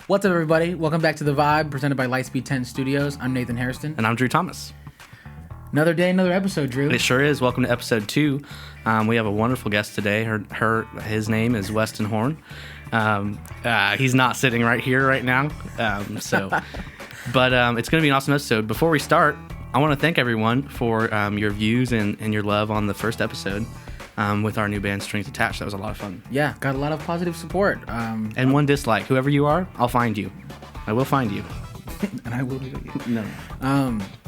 What's up, everybody? Welcome back to The Vibe, presented by Lightspeed 10 Studios. I'm Nathan Hairston. And I'm Drew Thomas. Another day, another episode, Drew. It sure is. Welcome to episode 2. We have a wonderful guest today. His name is Weston Horn. He's not sitting right here right now. But it's going to be an awesome episode. Before we start, I want to thank everyone for your views and your love on the first episode with our new band, Strings Attached. That was a lot of fun. Yeah, got a lot of positive support. And one dislike. Whoever you are, I'll find you. I will find you. And I will do it. No.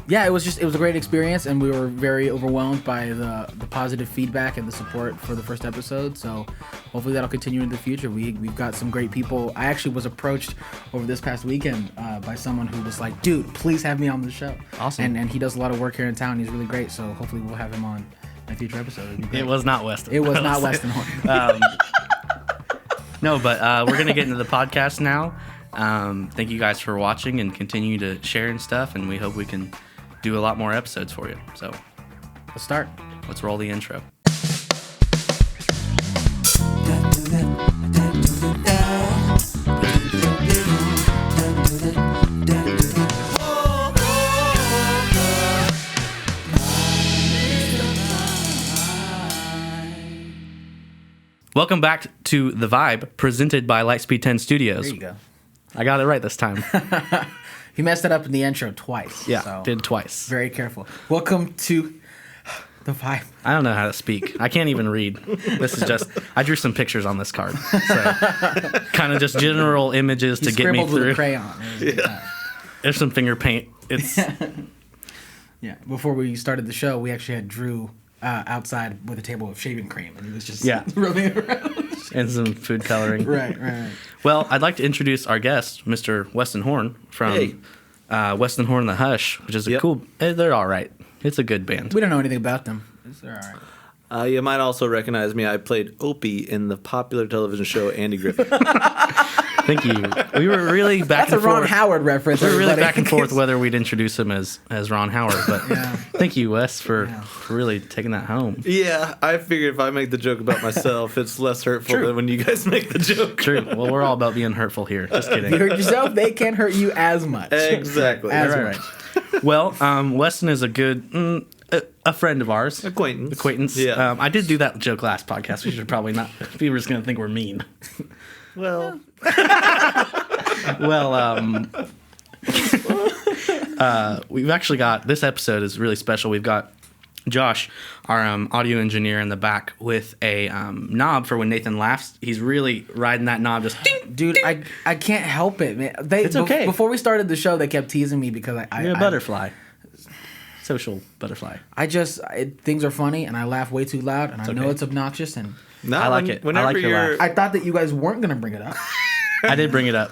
Yeah, it was a great experience, and we were very overwhelmed by the positive feedback and the support for the first episode. So hopefully that'll continue in the future. We've got some great people. I actually was approached over this past weekend by someone who was like, dude, please have me on the show. Awesome. And he does a lot of work here in town. He's really great. So hopefully we'll have him on a future episode. It was not Weston. It was not Weston Horn. No, but we're going to get into the podcast now. Thank you guys for watching and continue to share and stuff, and we hope we can do a lot more episodes for you. So Let's start. let's roll the intro. Welcome back to The Vibe, presented by Lightspeed 10 Studios. There you go. I got it right this time. He messed it up in the intro twice. Yeah, so did twice. very careful. Welcome to The Vibe. I don't know how to speak. I can't even read. This is just, I drew some pictures on this card. So, kind of just general images to get me Scribbled with through. a crayon. There's some finger paint. It's Yeah. Before we started the show, we actually had Drew outside with a table of shaving cream, and he was just rubbing it around. and some food coloring. Right. Well, I'd like to introduce our guest, Mr. Weston Horn from Weston Horn The Hush, which is a cool. They're all right. It's a good band. We don't know anything about them. They're all right. You might also recognize me. I played Opie in the popular television show Andy Griffith. Thank you. We were really back That's and a Ron forth. Howard reference. We were really everybody. back and forth whether we'd introduce him as Ron Howard, but thank you, Wes, for really taking that home. Yeah, I figure if I make the joke about myself, it's less hurtful than when you guys make the joke. True. Well, we're all about being hurtful here. Just kidding. You hurt yourself, they can't hurt you as much. Exactly. As Right. Well, Weston is a good a friend of ours. Acquaintance. Yeah. I did do that joke last podcast. We should probably not. People are just going to think we're mean. Well, Well, we've actually got, this episode is really special. We've got Josh, our audio engineer, in the back with a knob for when Nathan laughs. He's really riding that knob just ding, Dude, ding. I can't help it, man. It's okay. Before we started the show, they kept teasing me because You're a butterfly. Social butterfly. Things are funny, and I laugh way too loud, and I know it's obnoxious, and no, I like it. I like your laugh. I thought that you guys weren't going to bring it up. I did bring it up.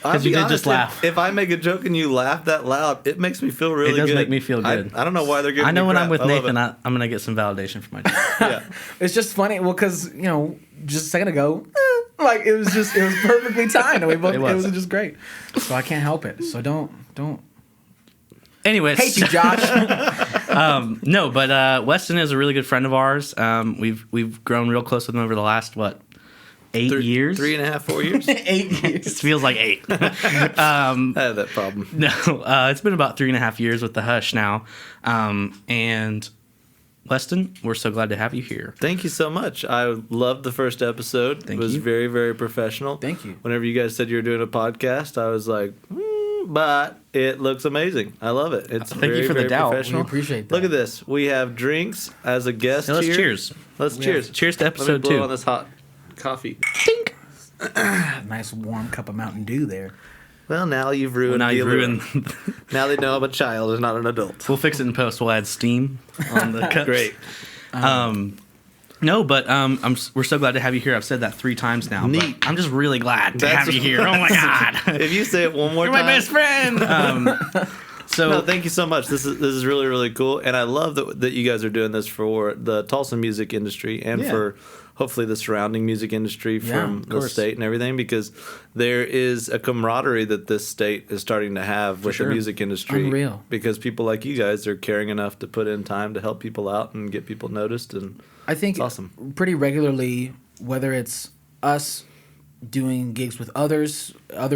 Because you did just laugh. If I make a joke and you laugh that loud, it makes me feel really good. It does make me feel good. I don't know why they're giving me I know when crap. I'm with I love Nathan, it. I'm going to get some validation for my joke. Yeah. It's just funny, well, because, just a second ago, it was perfectly timed, and it was just great. So I can't help it. So don't Anyways. hate you, Josh. No, but Weston is a really good friend of ours. We've grown real close with him over the last, 8 years? 3.5, 4 years? 8 years. It feels like 8. I have that problem. No, it's been about 3.5 years with The Hush now. And Weston, we're so glad to have you here. Thank you so much. I loved the first episode. It was very, very professional. Thank you. Whenever you guys said you were doing a podcast, I was like, but it looks amazing. I love it. It's Thank very, you for the very doubt. professional. We appreciate that. Look at this. We have drinks as a guest Now let's here. cheers. Let's cheers. Cheers to Let me episode blow 2. on this hot coffee. Tink. Nice warm cup of Mountain Dew there. Well, now you've ruined Now the you've allure. ruined. Now they know I'm a child and not an adult. We'll fix it in post. We'll add steam on the cups. Great. No, but we're so glad to have you here. I've said that 3 times now. but Neat. I'm just really glad to That's- have you here. Oh my god. If you say it one more You're time. my best friend. So No, thank you so much. This is really, really cool, and I love that you guys are doing this for the Tulsa music industry and for hopefully the surrounding music industry from the state and everything, because there is a camaraderie that this state is starting to have with the music industry. Unreal. Because people like you guys are caring enough to put in time to help people out and get people noticed, and I think it's awesome. Pretty regularly, whether it's us doing gigs with other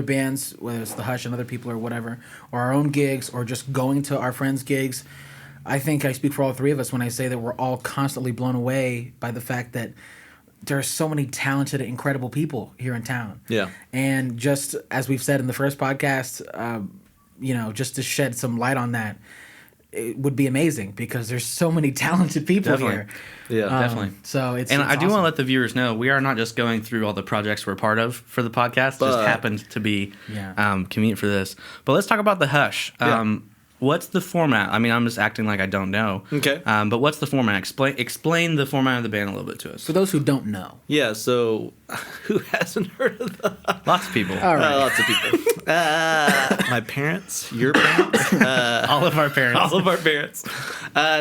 bands, whether it's The Hush and other people or whatever, or our own gigs, or just going to our friends' gigs. I think I speak for all three of us when I say that we're all constantly blown away by the fact that there are so many talented, incredible people here in town. Yeah. And just as we've said in the first podcast, just to shed some light on that, it would be amazing because there's so many talented people here. Yeah, definitely. So it's I do awesome. want to let the viewers know we are not just going through all the projects we're part of for the podcast. Just happened to be convenient for this. But let's talk about The Hush. What's the format? I mean, I'm just acting like I don't know. Okay. But what's the format? Explain the format of the band a little bit to us. For those who don't know. Yeah, so who hasn't heard of the Lots of people. All right. lots of people. My parents, your parents, All of our parents. all of our parents.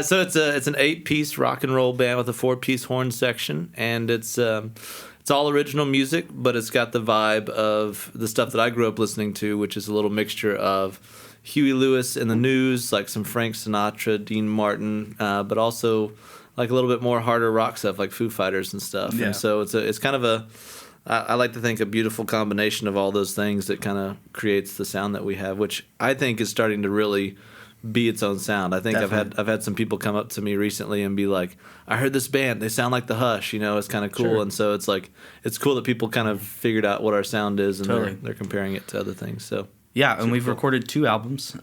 So it's an 8-piece rock and roll band with a 4-piece horn section, and it's all original music, but it's got the vibe of the stuff that I grew up listening to, which is a little mixture of Huey Lewis and the News, like some Frank Sinatra, Dean Martin, but also like a little bit more harder rock stuff like Foo Fighters and stuff. Yeah. And so it's kind of I like to think a beautiful combination of all those things that kind of creates the sound that we have, which I think is starting to really be its own sound. I think Definitely. I've had some people come up to me recently and be like, I heard this band, they sound like The Hush, it's kind of cool. Sure. And so it's like it's cool that people kind of figured out what our sound is and Totally. they're comparing it to other things. So Yeah, and we've recorded 2 albums,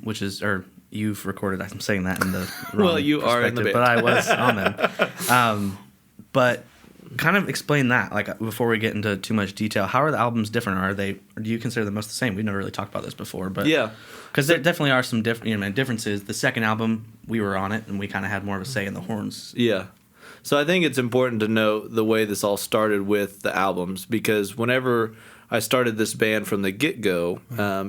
which is, or you've recorded, I'm saying that in the wrong Well, you are in the perspective, band. but I was on them. But kind of explain that, like, before we get into too much detail. How are the albums different? Or do you consider them most the same? We've never really talked about this before, but yeah. because there definitely are some differences. The second album, we were on it, and we kind of had more of a say in the horns. Yeah. So I think it's important to know the way this all started with the albums, because whenever I started this band from the get-go,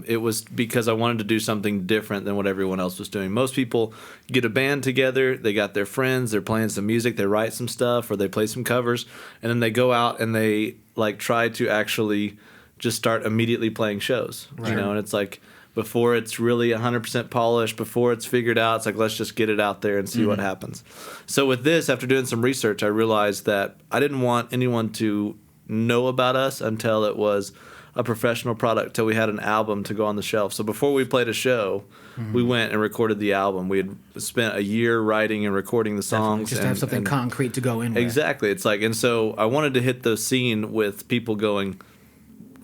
it was because I wanted to do something different than what everyone else was doing. Most people get a band together, they got their friends, they're playing some music, they write some stuff, or they play some covers, and then they go out and they like try to actually just start immediately playing shows. Right. And it's like before it's really 100% polished, before it's figured out, it's like let's just get it out there and see what happens. So with this, after doing some research, I realized that I didn't want anyone to know about us until it was a professional product, till we had an album to go on the shelf. So before we played a show, we went and recorded the album. We had spent a year writing and recording the songs. Just to have something concrete to go in with. Exactly. It's like, and so I wanted to hit the scene with people going,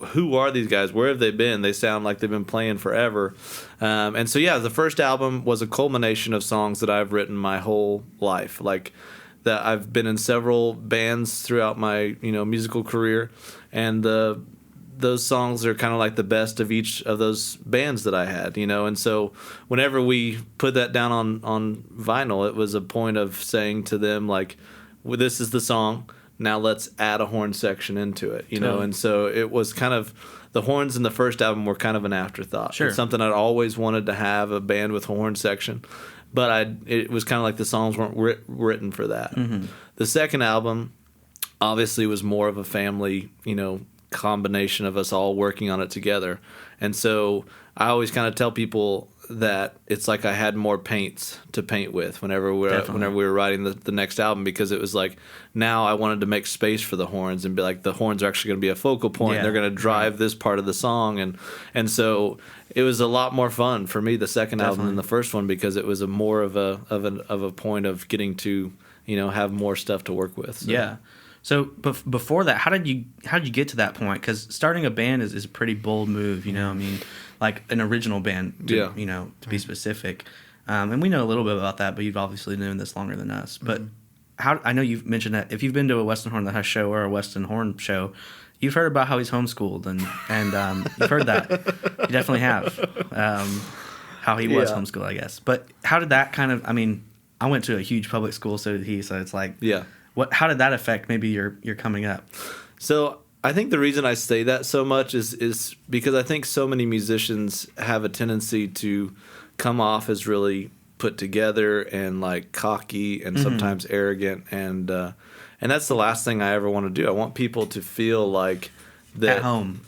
who are these guys? Where have they been? They sound like they've been playing forever. And so, yeah, the first album was a culmination of songs that I've written my whole life. Like, that I've been in several bands throughout my, musical career. And those songs are kind of like the best of each of those bands that I had, And so whenever we put that down on vinyl, it was a point of saying to them, like, well, this is the song. Now let's add a horn section into it, Totally. And so it was kind of, the horns in the first album were kind of an afterthought. Sure. It's something I'd always wanted to have, a band with a horn section, but it was kind of like the songs weren't written for that. Mm-hmm. The second album obviously was more of a family, combination of us all working on it together. And so I always kind of tell people that it's like I had more paints to paint with whenever we were writing the next album, because it was like now I wanted to make space for the horns and be like, the horns are actually going to be a focal point. Yeah. They're going to drive this part of the song, and so it was a lot more fun for me, the second album, than the first one, because it was a more of a point of getting to have more stuff to work with. So. Yeah. So before that, how did you get to that point? Because starting a band is a pretty bold move, I mean, like an original band, to be specific. And we know a little bit about that, but you've obviously known this longer than us. But I know you've mentioned that if you've been to a Weston Horn The Hush show or a Weston Horn show, you've heard about how he's homeschooled, and you've heard that. You definitely have. How he was homeschooled, I guess. But how did that kind of? I mean, I went to a huge public school, so did he. So it's like, how did that affect maybe your coming up? So I think the reason I say that so much is because I think so many musicians have a tendency to come off as really put together and like cocky and sometimes arrogant, and that's the last thing I ever want to do. I want people to feel like that at home.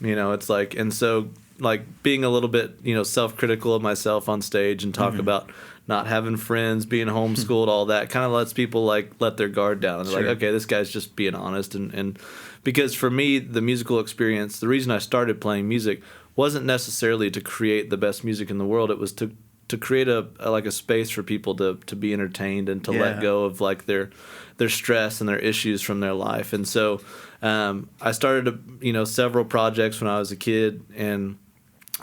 It's like, and so like being a little bit self-critical of myself on stage and talk about not having friends, being homeschooled, all that kind of lets people like let their guard down. And they're like, okay, this guy's just being honest. And because for me, the musical experience, the reason I started playing music wasn't necessarily to create the best music in the world. It was to create a space for people to be entertained and to let go of like their stress and their issues from their life. And so I started several projects when I was a kid, and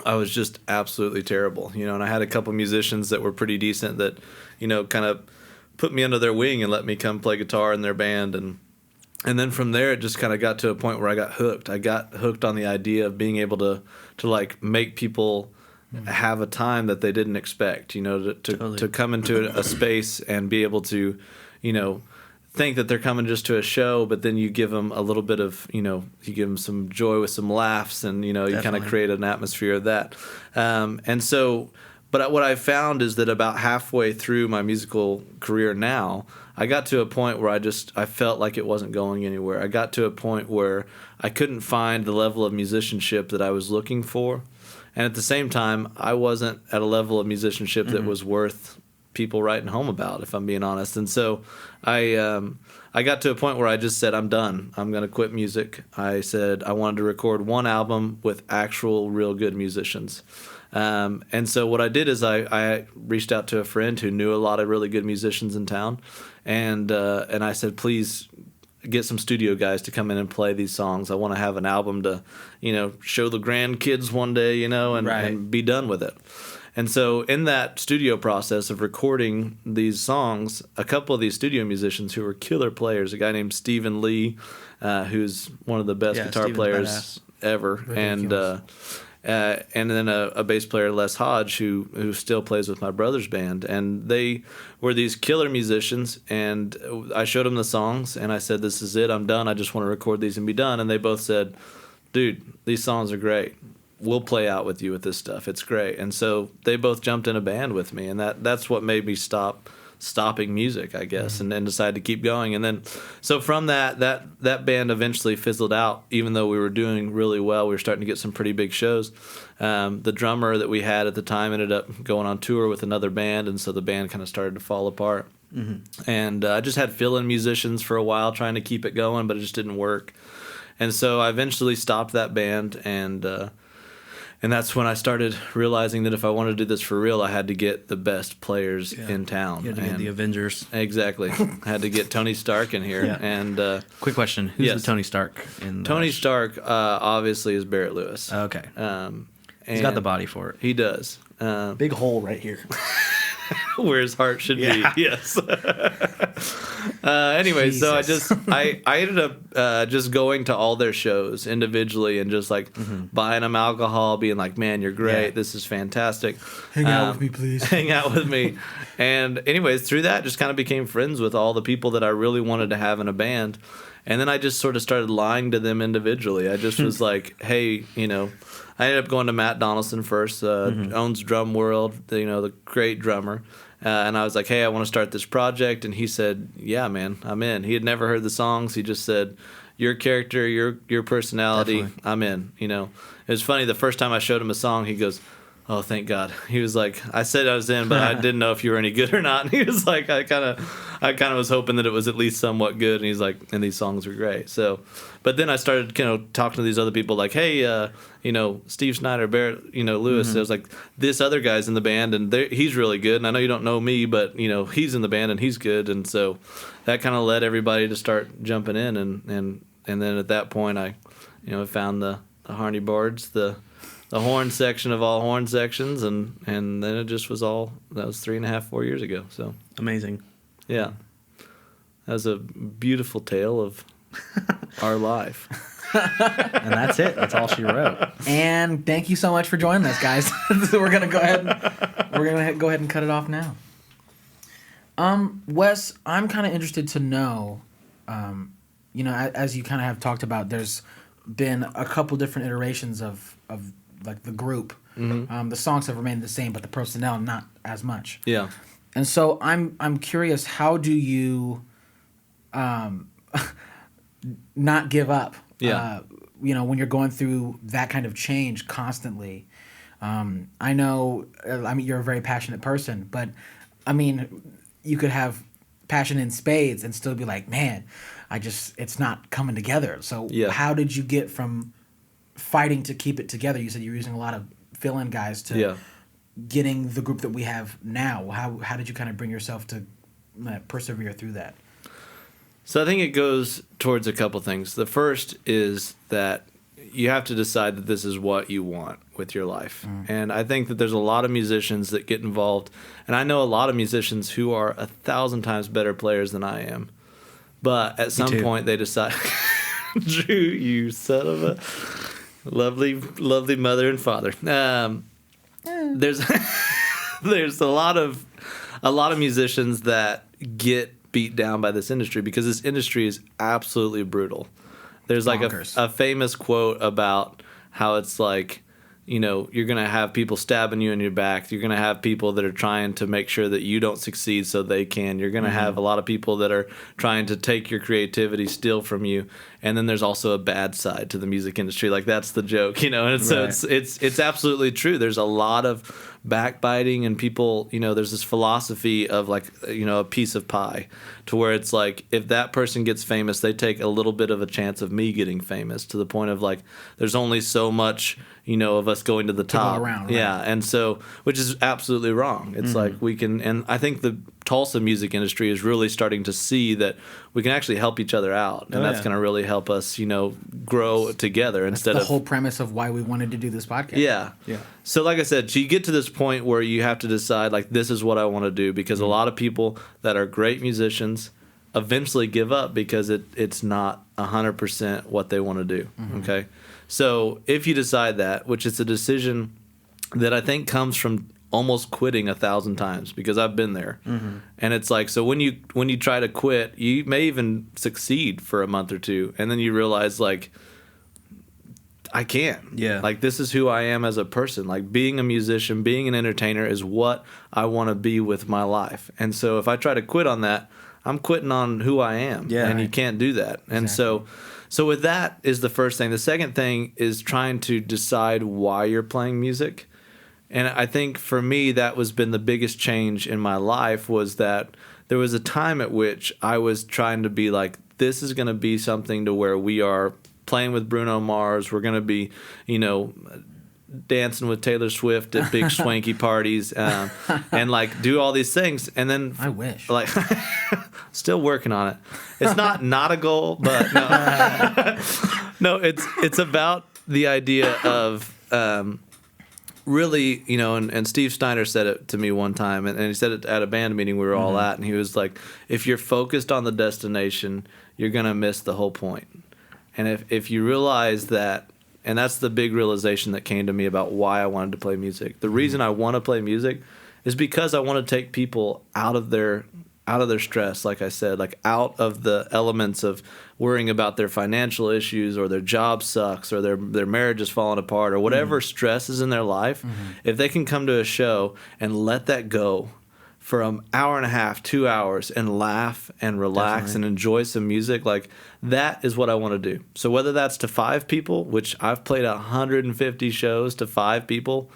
I was just absolutely terrible, and I had a couple musicians that were pretty decent that kind of put me under their wing and let me come play guitar in their band. And then from there, it just kind of got to a point where I got hooked. I got hooked on the idea of being able to like make people have a time that they didn't expect, to come into a space and be able to, think that they're coming just to a show, but then you give them a little bit of, you give them some joy with some laughs, and, you kind of create an atmosphere of that. And so, but what I found is that about halfway through my musical career now, I got to a point where I felt like it wasn't going anywhere. I got to a point where I couldn't find the level of musicianship that I was looking for. And at the same time, I wasn't at a level of musicianship that was worth people writing home about, if I'm being honest. And so I got to a point where I just said, I'm done. I'm going to quit music. I said I wanted to record one album with actual real good musicians. And so what I did is I reached out to a friend who knew a lot of really good musicians in town. And I said, please get some studio guys to come in and play these songs. I want to have an album to, show the grandkids one day, and be done with it. And so in that studio process of recording these songs, a couple of these studio musicians who were killer players, a guy named Stephen Lee, who's one of the best guitar players ever, and then a bass player, Les Hodge, who still plays with my brother's band. And they were these killer musicians, and I showed them the songs, and I said, this is it, I'm done, I just want to record these and be done. And they both said, dude, these songs are great. We'll play out with you with this stuff. It's great. And so they both jumped in a band with me, and that's what made me stopping music, I guess, and then decided to keep going. And then so from that band eventually fizzled out, even though we were doing really well. We were starting to get some pretty big shows. The drummer that we had at the time ended up going on tour with another band, and so the band kind of started to fall apart. And I just had fill-in musicians for a while trying to keep it going, but it just didn't work. And so I eventually stopped that band, and that's when I started realizing that if I wanted to do this for real, I had to get the best players in town. You had to get the Avengers. Exactly. I had to get Tony Stark in here. Yeah. And quick question: who's the Tony Stark in the Tony Stark? Obviously, is Barrett Lewis. Okay. He's got the body for it. He does. Big hole right here. Where his heart should be. Yes. Anyway, Jesus. So I ended up just going to all their shows individually and just like buying them alcohol, being like, man, you're great. This is fantastic. Hang out with me, please. Hang out with me. And anyways, through that, just kind of became friends with all the people that I really wanted to have in a band. And then I just sort of started lying to them individually. I just was like, hey, I ended up going to Matt Donaldson first, owns Drum World, the great drummer. And I was like, hey, I want to start this project. And he said, yeah, man, I'm in. He had never heard the songs. He just said, your character, your personality, definitely. I'm in. It was funny. The first time I showed him a song, he goes, oh, thank God. He was like, I said I was in, but I didn't know if you were any good or not. And he was like, I kind of was hoping that it was at least somewhat good. And he's like, and these songs were great. So, but then I started, talking to these other people like, hey, Steve Snyder, Barrett, Lewis. So I was like, this other guy's in the band and he's really good. And I know you don't know me, but, he's in the band and he's good. And so that kind of led everybody to start jumping in. And then at that point, I, found the Harney boards, the horn section of all horn sections, and then it just was all, that was 4 years ago. So amazing. Yeah. That was a beautiful tale of our life. And that's it. That's all she wrote. And thank you so much for joining us, guys. We're gonna go ahead and cut it off now. Wes, I'm kind of interested to know, as you kind of have talked about, there's been a couple different iterations of like the group. The songs have remained the same, but the personnel not as much. Yeah. And so I'm curious, how do you not give up? Yeah. When you're going through that kind of change constantly. I know, you're a very passionate person, but you could have passion in spades and still be like, man, it's not coming together. So how did you get from fighting to keep it together? You said you're using a lot of fill-in guys to getting the group that we have now. How did you kind of bring yourself to persevere through that? So I think it goes towards a couple things. The first is that you have to decide that this is what you want with your life. And I think that there's a lot of musicians that get involved, and I know a lot of musicians who are 1,000 times better players than I am. But at some point they decide, Drew, you son of a lovely mother and father. There's there's a lot of musicians that get beat down by this industry because this industry is absolutely brutal. There's like a famous quote about how it's like, you know, you're going to have people stabbing you in your back. You're going to have people that are trying to make sure that you don't succeed so they can. You're going to have a lot of people that are trying to take your creativity, steal from you. And then there's also a bad side to the music industry. Like, that's the joke, you know. And so it's absolutely true. There's a lot of backbiting, and people, you know, there's this philosophy of, like, you know, a piece of pie, to where it's like, if that person gets famous, they take a little bit of a chance of me getting famous, to the point of, like, there's only so much, you know, of us going to the top. Around, right? Yeah, and so, which is absolutely wrong. It's like, we can, and I think the Tulsa music industry is really starting to see that we can actually help each other out, and that's going to really help us, you know, grow together. That's instead the of whole premise of why we wanted to do this podcast. Yeah. So like I said, so you get to this point where you have to decide, like, this is what I want to do, because a lot of people that are great musicians eventually give up because it's not 100% what they want to do. Okay. So if you decide that, which is a decision that I think comes from almost quitting 1,000 times, because I've been there. And it's like, so when you try to quit, you may even succeed for a month or two, and then you realize, like, I can't. Yeah. Like, this is who I am as a person. Like, being a musician, being an entertainer is what I want to be with my life. And so if I try to quit on that, I'm quitting on who I am. Yeah. And you can't do that. And so with that is the first thing. The second thing is trying to decide why you're playing music. And I think for me, that was been the biggest change in my life, was that there was a time at which I was trying to be like, this is going to be something to where we are playing with Bruno Mars. We're going to be, you know, dancing with Taylor Swift at big swanky parties, and like do all these things. And then I wish, like, still working on it. It's not a goal, but no, no, it's about the idea of, really, you know, and Steve Steiner said it to me one time, and he said it at a band meeting we were all at, and he was like, if you're focused on the destination, you're going to miss the whole point. And if you realize that, and that's the big realization that came to me about why I wanted to play music. The reason I want to play music is because I want to take people out of their stress, like I said, like out of the elements of worrying about their financial issues, or their job sucks, or their marriage is falling apart, or whatever stress is in their life. If they can come to a show and let that go for an hour and a half, 2 hours, and laugh and relax and enjoy some music, like, that is what I want to do. So whether that's to 5 people, which I've played 150 shows to 5 people,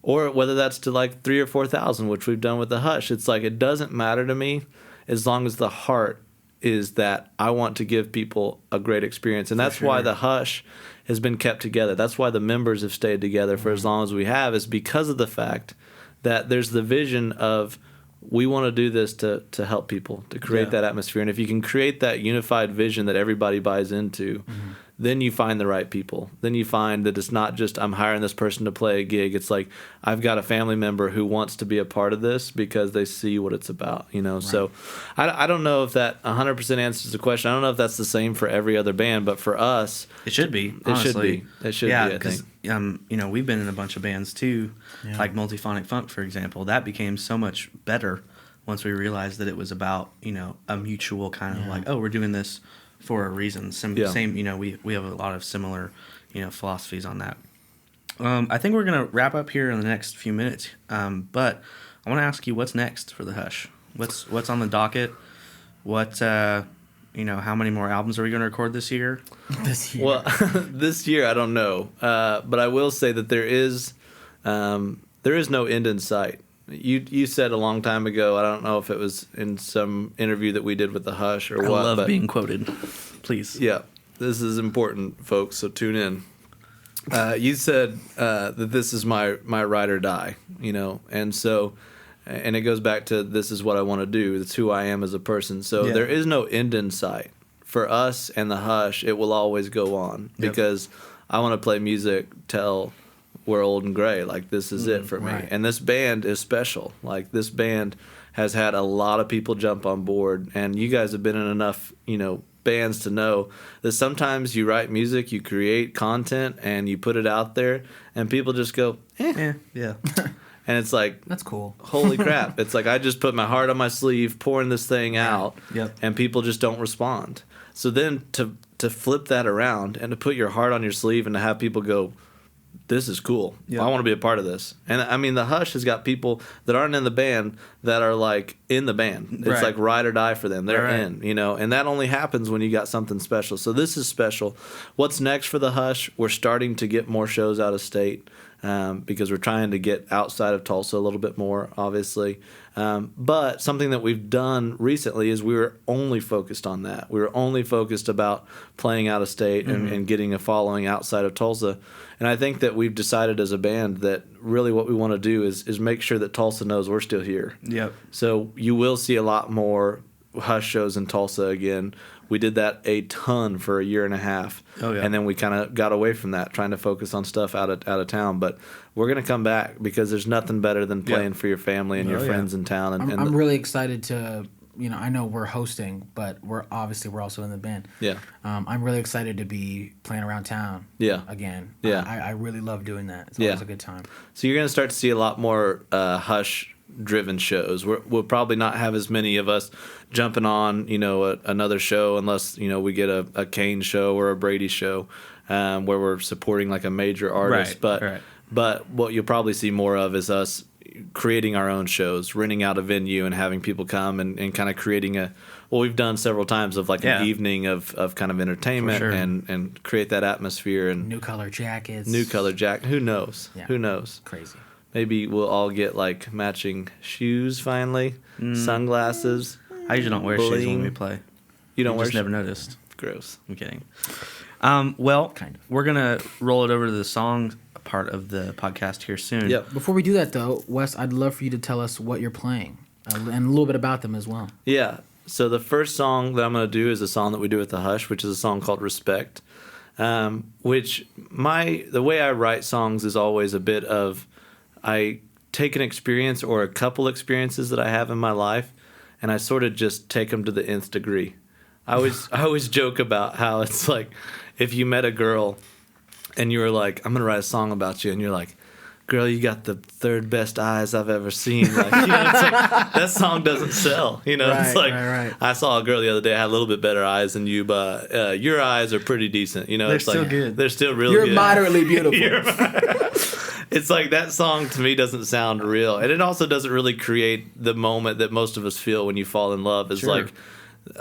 or whether that's to like 3,000 or 4,000, which we've done with the Hush, it's like, it doesn't matter to me as long as the heart is that I want to give people a great experience. And that's why the Hush has been kept together. That's why the members have stayed together for as long as we have, is because of the fact that there's the vision of, we want to do this to help people, to create that atmosphere. And if you can create that unified vision that everybody buys into, then you find the right people. Then you find that it's not just, I'm hiring this person to play a gig. It's like, I've got a family member who wants to be a part of this because they see what it's about, you know? Right. So I don't know if that 100% answers the question. I don't know if that's the same for every other band, but for us, it should be. Honestly. It should be, I think. You know, we've been in a bunch of bands too, like Multiphonic Funk, for example. That became so much better once we realized that it was about, you know, a mutual kind of like, oh, we're doing this for a reason. Same, you know, we have a lot of similar, you know, philosophies on that. I think we're going to wrap up here in the next few minutes. But I want to ask you, what's next for the Hush? What's on the docket? What, you know, how many more albums are we going to record this year? Well, this year, I don't know. But I will say that there is no end in sight. You said a long time ago, I don't know if it was in some interview that we did with the Hush or I what. I love being quoted. Please. Yeah, this is important, folks, so tune in. You said that this is my ride or die, and so, and it goes back to this is what I want to do. It's who I am as a person. So there is no end in sight. For us and the Hush, it will always go on because I want to play music till we're old and gray. Like, this is it for me. Right. And this band is special. Like, this band has had a lot of people jump on board, and you guys have been in enough, bands to know that sometimes you write music, you create content, and you put it out there, and people just go, Yeah. And it's like, That's cool. Holy crap. It's like I just put my heart on my sleeve, pouring this thing out, and people just don't respond. So then to flip that around and to put your heart on your sleeve and to have people go, this is cool. I want to be a part of this. And I mean, the Hush has got people that aren't in the band that are like in the band. It's like ride or die for them. They're in, and that only happens when you got something special. So this is special. What's next for the Hush? We're starting to get more shows out of state because we're trying to get outside of Tulsa a little bit more, obviously. But something that we've done recently is we were only focused on that. We were only focused about playing out of state and getting a following outside of Tulsa. And I think that we've decided as a band that really what we want to do is make sure that Tulsa knows we're still here. Yep. So you will see a lot more Hush shows in Tulsa again. We did that a ton for a year and a half. Oh, yeah. And then we kind of got away from that, trying to focus on stuff out of town. But we're going to come back because there's nothing better than playing for your family and your friends in town. And I'm really excited to, I know we're hosting, but we're also in the band. Yeah. I'm really excited to be playing around town. Again. Yeah. I really love doing that. It's always a good time. So you're going to start to see a lot more Hush driven shows. We'll probably not have as many of us jumping on, another show unless, we get a Kane show or a Brady show where we're supporting like a major artist. But what you'll probably see more of is us creating our own shows, renting out a venue and having people come and kind of creating we've done several times of like an evening of kind of entertainment and create that atmosphere and new color jackets. Who knows? Yeah. Who knows? Crazy. Maybe we'll all get like matching shoes finally, sunglasses. I usually don't wear shoes when we play. You don't wear shoes? Never noticed. Gross. I'm kidding. We're going to roll it over to the song part of the podcast here soon. Yep. Before we do that, though, Wes, I'd love for you to tell us what you're playing and a little bit about them as well. Yeah. So the first song that I'm going to do is a song that we do with the Hush, which is a song called Respect, which the way I write songs is always a bit of I take an experience or a couple experiences that I have in my life, and I sort of just take them to the nth degree. I always joke about how it's like if you met a girl and you were like, I'm going to write a song about you, and you're like, girl, you got the third best eyes I've ever seen. Like, it's like, that song doesn't sell. It's like I saw a girl the other day, had a little bit better eyes than you, but your eyes are pretty decent. They're it's still like, good. They're still really good. good. You're moderately beautiful. It's like that song to me doesn't sound real. And it also doesn't really create the moment that most of us feel when you fall in love. It's like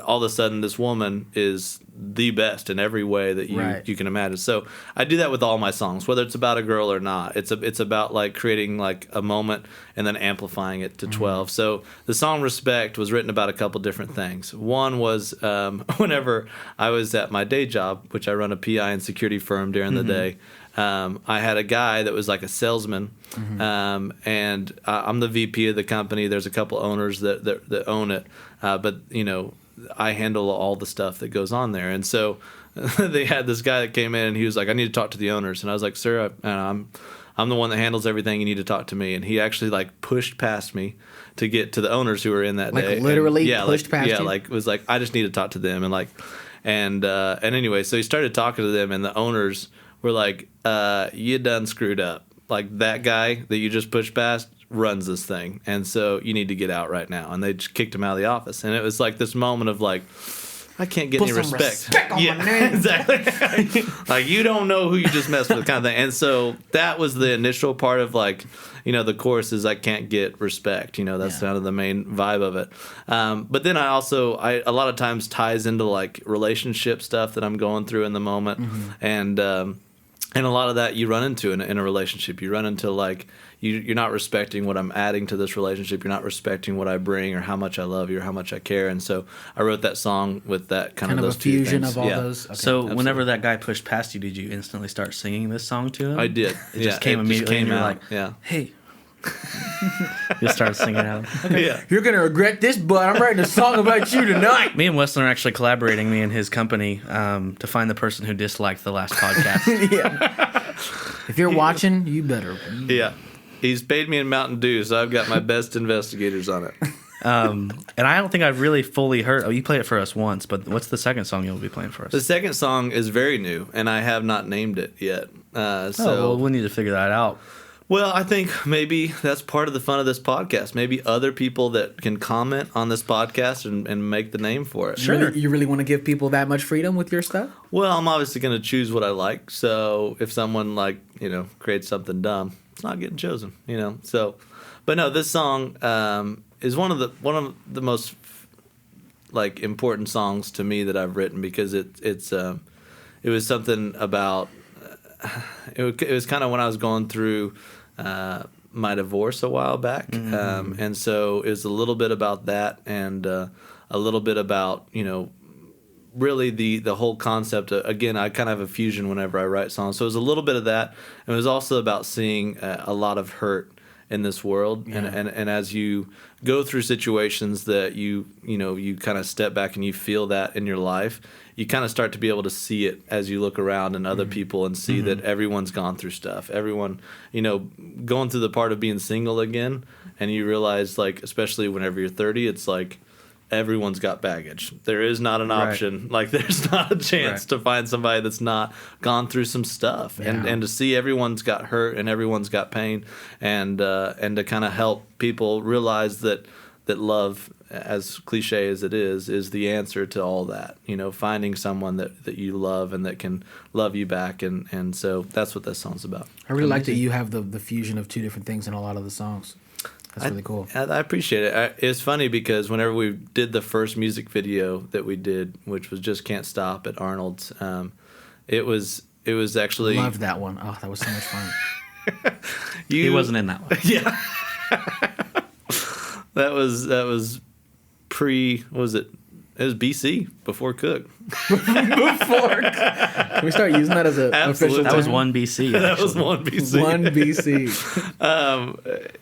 all of a sudden this woman is the best in every way that you can imagine. So I do that with all my songs, whether it's about a girl or not. It's about like creating like a moment and then amplifying it to 12. So the song Respect was written about a couple different things. One was whenever I was at my day job, which I run a PI and security firm during the day, I had a guy that was like a salesman, and I'm the VP of the company. There's a couple owners that own it, but I handle all the stuff that goes on there. And so they had this guy that came in and he was like, I need to talk to the owners. And I was like, sir, I'm the one that handles everything. You need to talk to me. And he actually like pushed past me to get to the owners who were in that day. Like literally pushed past you? Yeah, like was like, I just need to talk to them. And anyway, so he started talking to them, and the owners were like, you done screwed up. Like that guy that you just pushed past runs this thing, and so you need to get out right now. And they just kicked him out of the office, and it was like this moment of like, I can't get any respect on my name. Exactly. Like, you don't know who you just messed with, kind of thing. And so that was the initial part of like, the chorus is I can't get respect. That's kind of the main vibe of it. But then I a lot of times ties into like relationship stuff that I'm going through in the moment, and And a lot of that you run into in a relationship. You run into like you're not respecting what I'm adding to this relationship. You're not respecting what I bring or how much I love you or how much I care. And so I wrote that song with that kind of those a fusion two things. of all those. Okay. So whenever that guy pushed past you, did you instantly start singing this song to him? I did. It just came immediately. And you're like, hey. You start singing out. Okay. Yeah. You're gonna regret this, but I'm writing a song about you tonight. Me and Weston are actually collaborating, me and his company, to find the person who disliked the last podcast. Yeah. If you're watching, you better. Yeah. He's paid me in Mountain Dew, so I've got my best investigators on it. And I don't think I've really fully heard. Oh, you played it for us once, but what's the second song you'll be playing for us? The second song is very new, and I have not named it yet. Well, we need to figure that out. Well, I think maybe that's part of the fun of this podcast. Maybe other people that can comment on this podcast and make the name for it. Sure. You really want to give people that much freedom with your stuff? Well, I'm obviously going to choose what I like. So if someone creates something dumb, it's not getting chosen. So, but no, this song is one of the most like important songs to me that I've written because it was something about. It was kind of when I was going through my divorce a while back, and so it was a little bit about that, and a little bit about really the whole concept. Again, I kind of have a fusion whenever I write songs, so it was a little bit of that, and it was also about seeing a lot of hurt in this world, and as you go through situations that you kind of step back and you feel that in your life, you kind of start to be able to see it as you look around and other people and see that everyone's gone through stuff. Everyone, going through the part of being single again, and you realize, like, especially whenever you're 30, it's like everyone's got baggage. There is not an option. Right. Like, there's not a chance to find somebody that's not gone through some stuff. Yeah. And to see everyone's got hurt and everyone's got pain, and to kind of help people realize that love, as cliche as it is the answer to all that. Finding someone that you love and that can love you back, and so that's what this song's about. I really like that you have the fusion of two different things in a lot of the songs. That's really cool. I appreciate it. It's funny because whenever we did the first music video that we did, which was Just Can't Stop at Arnold's, it was actually... I loved that one. Oh, that was so much fun. He wasn't in that one. Yeah. That was what was it? It was BC, before Cook. Can we start using that as an official term? That was one BC. That was one BC. One BC.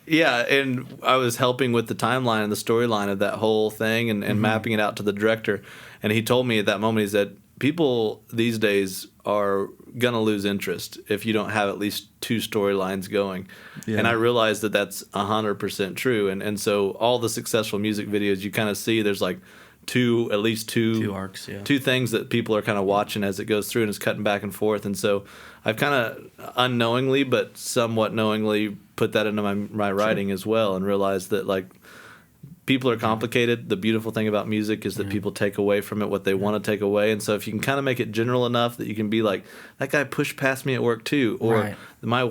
Yeah, and I was helping with the timeline and the storyline of that whole thing and mapping it out to the director. And he told me at that moment, he said, people these days are going to lose interest if you don't have at least two storylines going. Yeah. And I realized that that's 100% true. And so all the successful music videos you kind of see, there's like at least two arcs, two things that people are kind of watching as it goes through, and it's cutting back and forth. And so I've kind of unknowingly but somewhat knowingly put that into my writing as well, and realized that, like, people are complicated. The beautiful thing about music is that people take away from it what they want to take away. And so if you can kind of make it general enough that you can be like, that guy pushed past me at work too, or my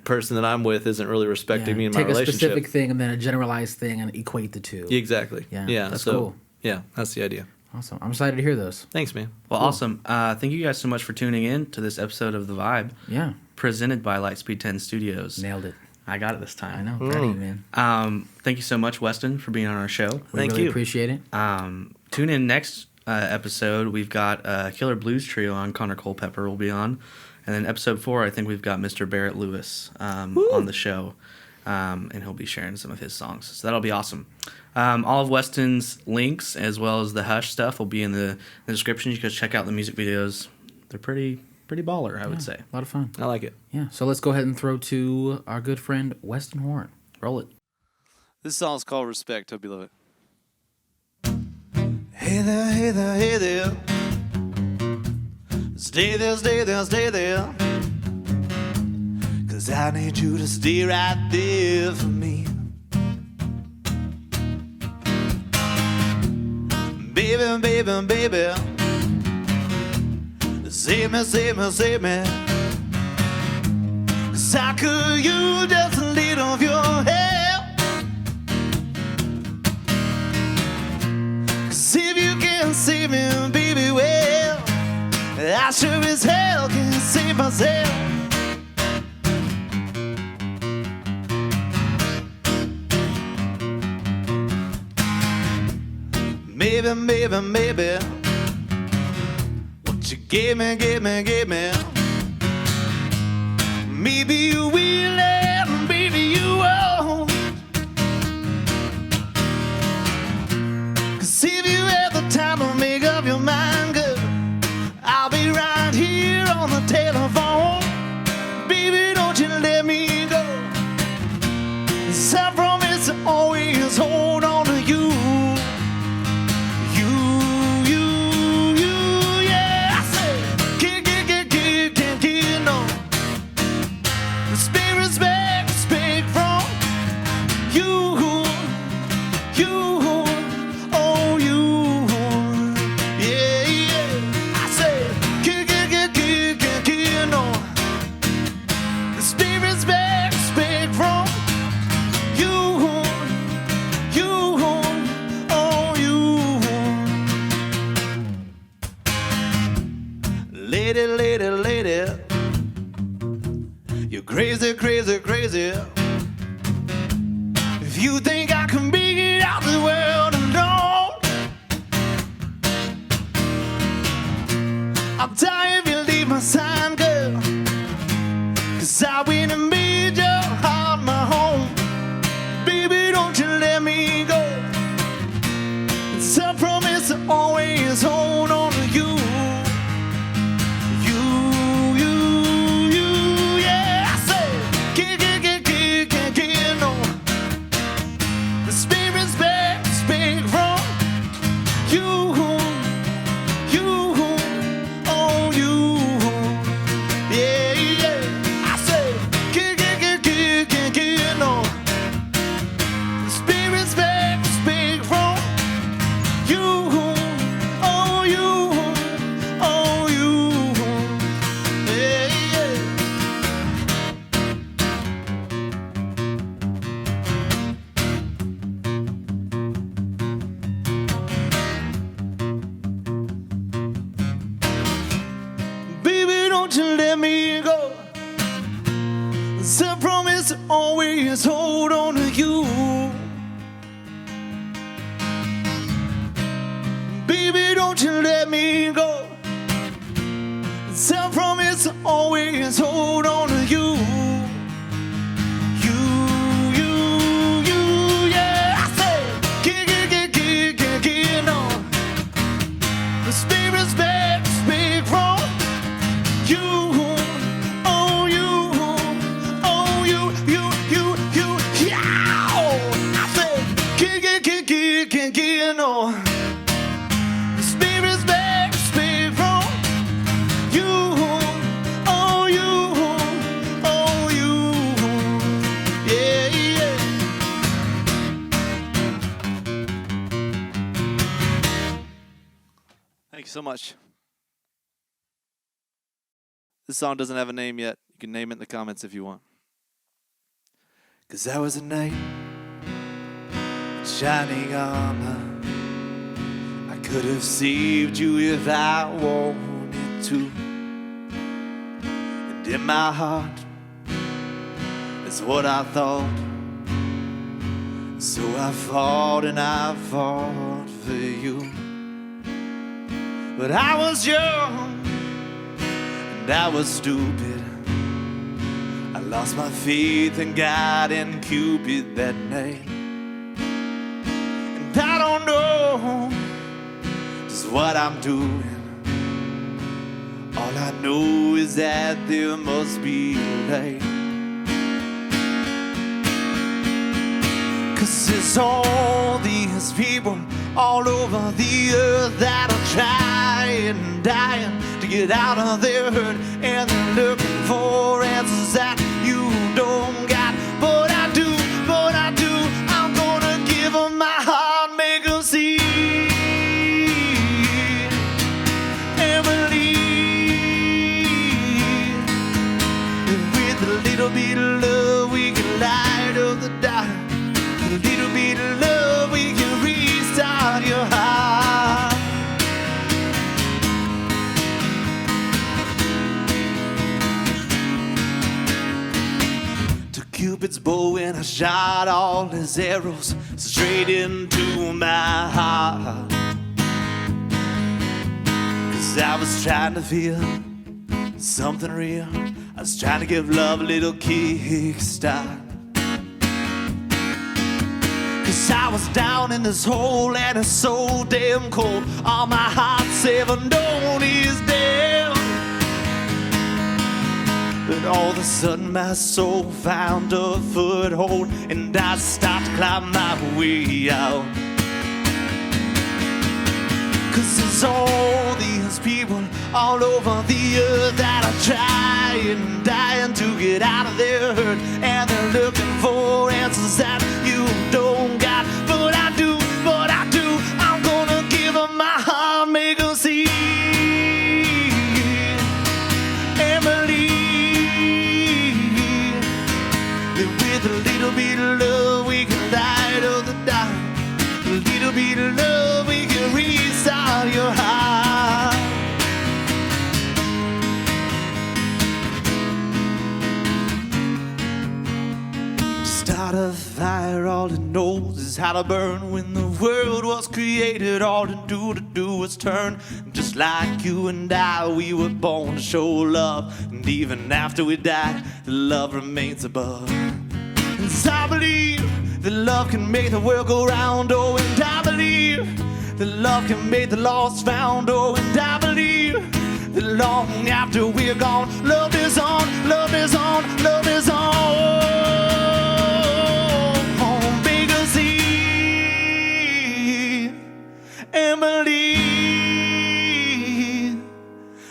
person that I'm with isn't really respecting me in my relationship. Take a specific thing and then a generalized thing and equate the two. Exactly. Yeah, that's cool. Yeah, that's the idea. Awesome. I'm excited to hear those. Thanks, man. Well, cool. Awesome. Thank you guys so much for tuning in to this episode of The Vibe. Yeah. Presented by Lightspeed 10 Studios. Nailed it. I got it this time. I know. Proud of you, man. Thank you so much, Weston, for being on our show. We really appreciate it. Tune in next episode. We've got Killer Blues Trio on. Connor Culpepper will be on. And then episode 4, I think we've got Mr. Barrett Lewis on the show. And he'll be sharing some of his songs. So that'll be awesome. All of Weston's links, as well as the Hush stuff, will be in the description. You can check out the music videos. They're pretty baller, I would say. A lot of fun. I like it. Yeah. So let's go ahead and throw to our good friend Weston Horn. Roll it. This song's called Respect. Hope you love it. Hey there, hey there, hey there. Stay there, stay there, stay there. 'Cause I need you to stay right there for me. Baby, baby, baby. Save me, save me, save me. 'Cause I could use just a little of your help. 'Cause if you can't save me, baby, well, I sure as hell can't save myself. Maybe, maybe, maybe what you gave me, maybe you will and maybe you won't. 'Cause if you have the time to make up your mind, girl, I'll be right here on the telephone. Baby, don't you let me go. 'Cause I promise to always hold on to you. Lady, lady, lady, you're crazy, crazy, crazy. If you think I can make it out the world alone, I'm dying if you leave my side, girl. 'Cause I went and made your heart my home. Baby, don't you let me go. It's a promise to always hold on to you. Always hold on to you. Baby, don't you let me go. I promise to always hold on to you. Yeah. I say, get on. The spirit's back, speak from you. The spirit's back, speak from you. Oh, you. Oh, you. Yeah. Thank you so much. This song doesn't have a name yet. You can name it in the comments if you want. 'Cause that was a night, shining armor. I could have saved you if I wanted to. And in my heart, that's what I thought. So I fought and I fought for you. But I was young and I was stupid. I lost my faith in God and Cupid that night. And I don't know just what I'm doing. All I know is that there must be a light. 'Cause there's all these people all over the earth that are trying, dying to get out of their hurt, and they're looking for answers that you don't got. But I do, I'm gonna give them my heart, make them see and believe that with a little bit of love we can light up the dark. A little bit of love we can restart your heart. Cupid's bow and I shot all his arrows straight into my heart. 'Cause I was trying to feel something real. I was trying to give love a little kickstart. 'Cause I was down in this hole and it's so damn cold. All my heart's ever known is down. But all of a sudden my soul found a foothold, and I started to climb my way out. 'Cause there's all these people all over the earth that are trying, dying to get out of their hurt, and they're looking for answers that you don't got. But I do, I'm gonna give them my heart, make them see and believe that with a little bit of love we can light up the dark. A little bit of love we can restart your heart. Start a fire, all it knows is how to burn. When the world was created, all to do was turn. Just like you and I, we were born to show love, and even after we die, the love remains above. And I believe that love can make the world go round. Oh, and I believe that love can make the lost found. Oh, and I believe that long after we're gone, love is on, love is on, love is on. Make us see and believe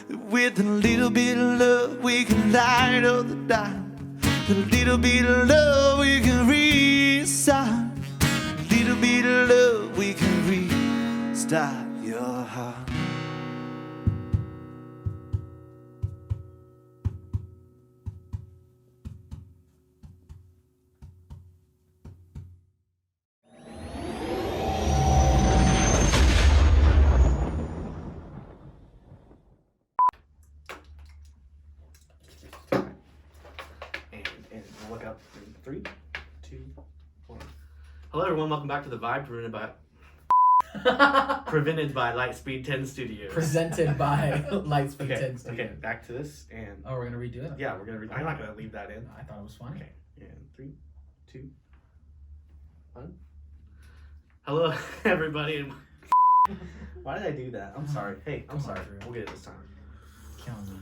that with a little bit of love we can light up the dark. A little bit of love we can restart. A little bit of love we can restart your heart. And look up in 3, 2, 1. Hello everyone, welcome back to The Vibe, prevented by Lightspeed 10 Studios. Presented by Lightspeed 10 Studios. Okay, back to this, and Oh, we're gonna redo it? yeah, we're gonna. I'm not gonna leave that in. I thought it was funny. Okay, and 3, 2, 1. Hello everybody, and why did I do that? I'm sorry. Hey, I'm sorry. We'll get it this time. Killing me.